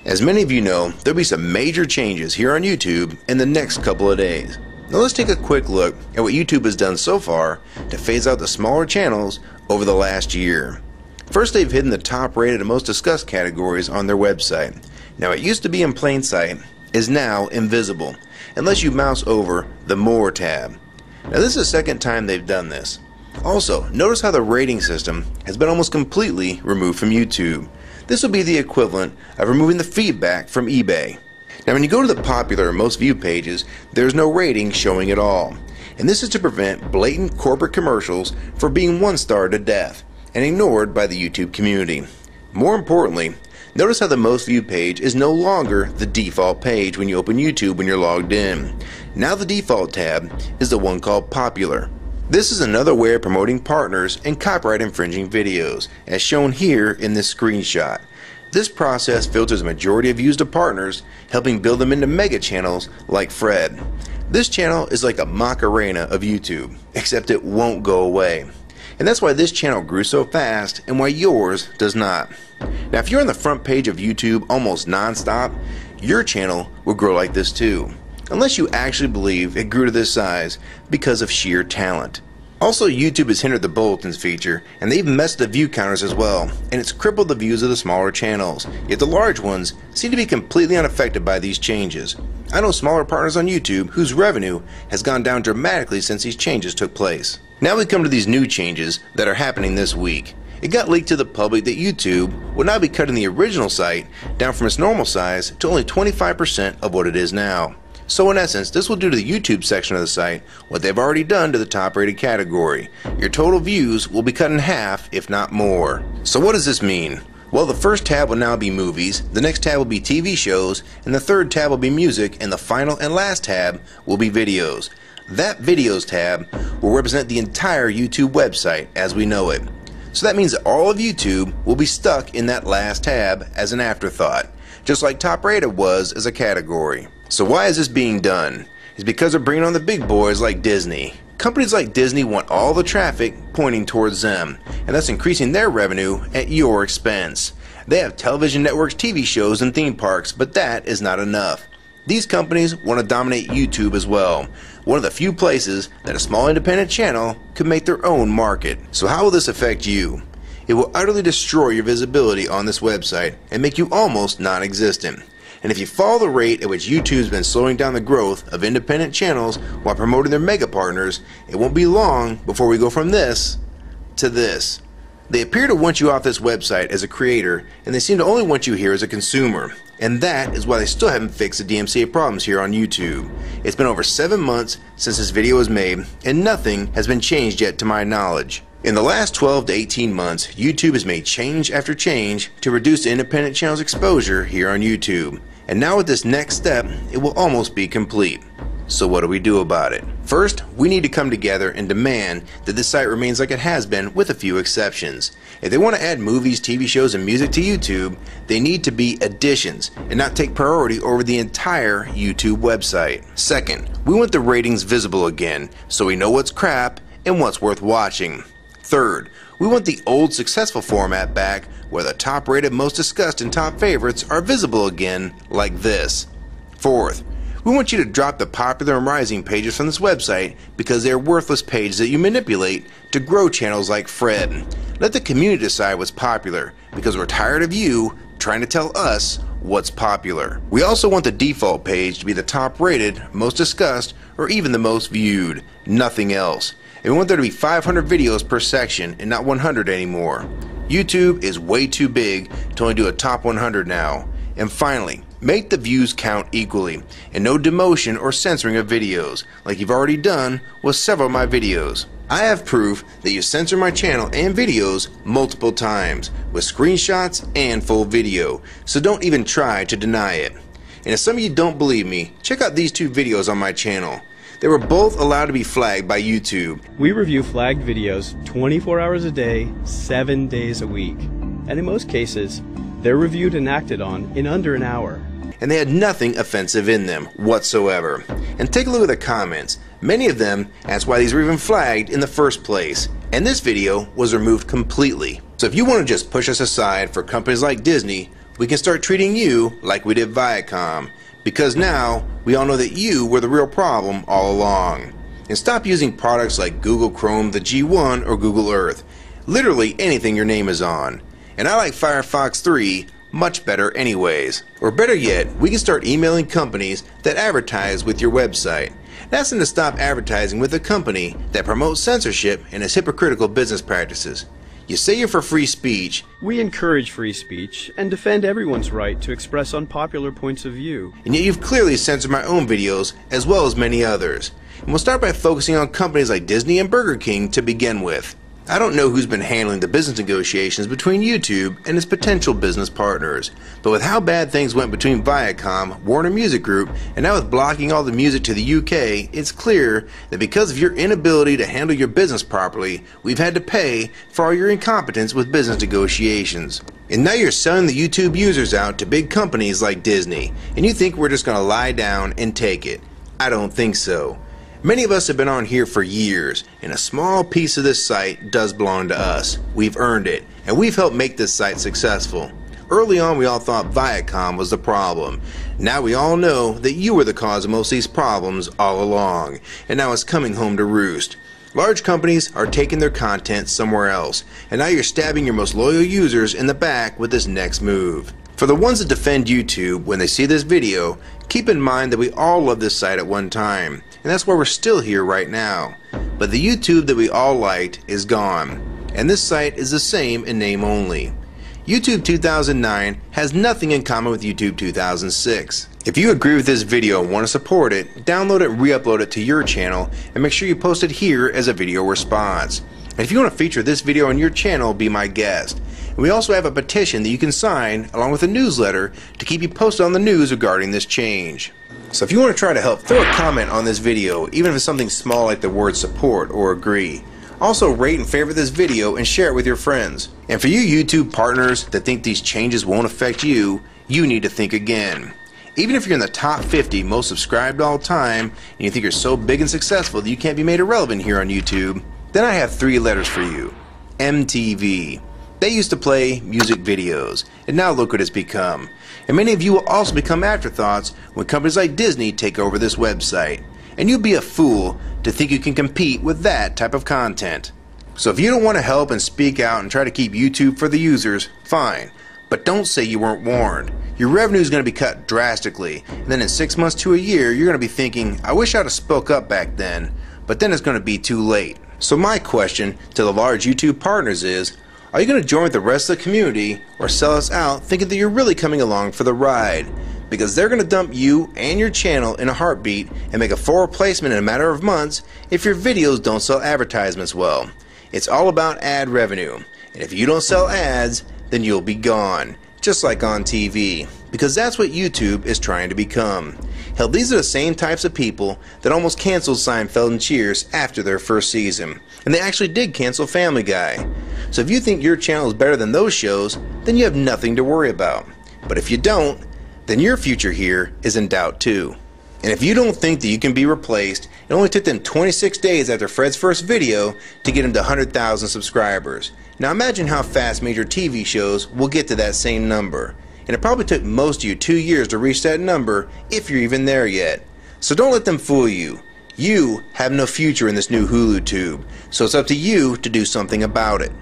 As many of you know, there'll be some major changes here on YouTube in the next couple of days. Now let's take a quick look at what YouTube has done so far to phase out the smaller channels over the last year. First, they've hidden the top rated and most discussed categories on their website. Now it used to be in plain sight, is now invisible, unless you mouse over the More tab. Now this is the second time they've done this. Also, notice how the rating system has been almost completely removed from YouTube. This will be the equivalent of removing the feedback from eBay. Now when you go to the popular or most viewed pages, there's no rating showing at all. And this is to prevent blatant corporate commercials for being one-starred to death and ignored by the YouTube community. More importantly, notice how the most viewed page is no longer the default page when you open YouTube when you're logged in. Now the default tab is the one called Popular. This is another way of promoting partners and copyright infringing videos, as shown here in this screenshot. This process filters a majority of views to partners, helping build them into mega channels like Fred. This channel is like a Macarena of YouTube, except it won't go away. And that's why this channel grew so fast and why yours does not. Now if you're on the front page of YouTube almost non-stop, your channel will grow like this too. Unless you actually believe it grew to this size because of sheer talent. Also, YouTube has hindered the bulletins feature, and they've messed the view counters as well, and it's crippled the views of the smaller channels, yet the large ones seem to be completely unaffected by these changes. I know smaller partners on YouTube whose revenue has gone down dramatically since these changes took place. Now we come to these new changes that are happening this week. It got leaked to the public that YouTube will now be cutting the original site down from its normal size to only 25% of what it is now. So in essence, this will do to the YouTube section of the site what they've already done to the top rated category. Your total views will be cut in half, if not more. So what does this mean? Well, the first tab will now be movies, the next tab will be TV shows, and the third tab will be music, and the final and last tab will be videos. That videos tab will represent the entire YouTube website as we know it. So that means that all of YouTube will be stuck in that last tab as an afterthought, just like top rated was as a category. So why is this being done? It's because they're bringing on the big boys like Disney. Companies like Disney want all the traffic pointing towards them, and that's increasing their revenue at your expense. They have television networks, TV shows, and theme parks, but that is not enough. These companies want to dominate YouTube as well, one of the few places that a small independent channel could make their own market. So how will this affect you? It will utterly destroy your visibility on this website and make you almost non-existent. And if you follow the rate at which YouTube's been slowing down the growth of independent channels while promoting their mega partners, it won't be long before we go from this to this. They appear to want you off this website as a creator, and they seem to only want you here as a consumer. And that is why they still haven't fixed the DMCA problems here on YouTube. It's been over 7 months since this video was made, and nothing has been changed yet to my knowledge. In the last 12 to 18 months, YouTube has made change after change to reduce the independent channel's exposure here on YouTube. And now with this next step, it will almost be complete. So what do we do about it? First, we need to come together and demand that this site remains like it has been with a few exceptions. If they want to add movies, TV shows, and music to YouTube, they need to be additions and not take priority over the entire YouTube website. Second, we want the ratings visible again so we know what's crap and what's worth watching. Third, we want the old successful format back where the top rated, most discussed, and top favorites are visible again like this. Fourth, we want you to drop the popular and rising pages from this website because they are worthless pages that you manipulate to grow channels like Fred. Let the community decide what's popular because we're tired of you trying to tell us what's popular. We also want the default page to be the top rated, most discussed, or even the most viewed. Nothing else. And we want there to be 500 videos per section and not 100 anymore. YouTube is way too big to only do a top 100 now. And finally, make the views count equally and no demotion or censoring of videos like you've already done with several of my videos. I have proof that you censor my channel and videos multiple times with screenshots and full video, so don't even try to deny it. And if some of you don't believe me, check out these two videos on my channel. They were both allowed to be flagged by YouTube. We review flagged videos 24 hours a day, 7 days a week. And in most cases, they're reviewed and acted on in under an hour. and they had nothing offensive in them whatsoever. And take a look at the comments. Many of them asked why these were even flagged in the first place, and this video was removed completely. So if you want to just push us aside for companies like Disney, we can start treating you like we did Viacom, because now we all know that you were the real problem all along. And stop using products like Google Chrome, the G1, or Google Earth. Literally anything your name is on. And I like Firefox 3 much better anyways. Or better yet, we can start emailing companies that advertise with your website. That's them to stop advertising with a company that promotes censorship and has hypocritical business practices. You say you're for free speech. We encourage free speech and defend everyone's right to express unpopular points of view. And yet you've clearly censored my own videos as well as many others. And we'll start by focusing on companies like Disney and Burger King to begin with. I don't know who's been handling the business negotiations between YouTube and its potential business partners, but with how bad things went between Viacom, Warner Music Group, and now with blocking all the music to the UK, it's clear that because of your inability to handle your business properly, we've had to pay for all your incompetence with business negotiations. And now you're selling the YouTube users out to big companies like Disney, and you think we're just going to lie down and take it. I don't think so. Many of us have been on here for years, and a small piece of this site does belong to us. We've earned it, and we've helped make this site successful. Early on, we all thought Viacom was the problem. Now we all know that you were the cause of most of these problems all along, and now it's coming home to roost. Large companies are taking their content somewhere else, and now you're stabbing your most loyal users in the back with this next move. For the ones that defend YouTube when they see this video, keep in mind that we all loved this site at one time, and that's why we're still here right now. But the YouTube that we all liked is gone, and this site is the same in name only. YouTube 2009 has nothing in common with YouTube 2006. If you agree with this video and want to support it, download it and re-upload it to your channel, and make sure you post it here as a video response. And if you want to feature this video on your channel, be my guest. And we also have a petition that you can sign along with a newsletter to keep you posted on the news regarding this change. So if you want to try to help, throw a comment on this video, even if it's something small like the word support or agree. Also rate and favorite this video and share it with your friends. And for you YouTube partners that think these changes won't affect you, you need to think again. Even if you're in the top 50 most subscribed all time and you think you're so big and successful that you can't be made irrelevant here on YouTube, then I have 3 letters for you. MTV. They used to play music videos, and now look what it's become. And many of you will also become afterthoughts when companies like Disney take over this website. And you'd be a fool to think you can compete with that type of content. So if you don't want to help and speak out and try to keep YouTube for the users, fine. But don't say you weren't warned. Your revenue is going to be cut drastically, and then in 6 months to a year, you're going to be thinking, I wish I'd have spoke up back then, but then it's going to be too late. So my question to the large YouTube partners is, are you going to join with the rest of the community or sell us out thinking that you're really coming along for the ride? Because they're going to dump you and your channel in a heartbeat and make a full replacement in a matter of months if your videos don't sell advertisements well. It's all about ad revenue, and if you don't sell ads, then you'll be gone, just like on TV, because that's what YouTube is trying to become. Hell, these are the same types of people that almost canceled Seinfeld and Cheers after their first season, and they actually did cancel Family Guy. So if you think your channel is better than those shows, then you have nothing to worry about. But if you don't, then your future here is in doubt too. And if you don't think that you can be replaced, it only took them 26 days after Fred's first video to get him to 100,000 subscribers. Now imagine how fast major TV shows will get to that same number. And it probably took most of you 2 years to reach that number, if you're even there yet. So don't let them fool you. You have no future in this new Hulu tube, so it's up to you to do something about it.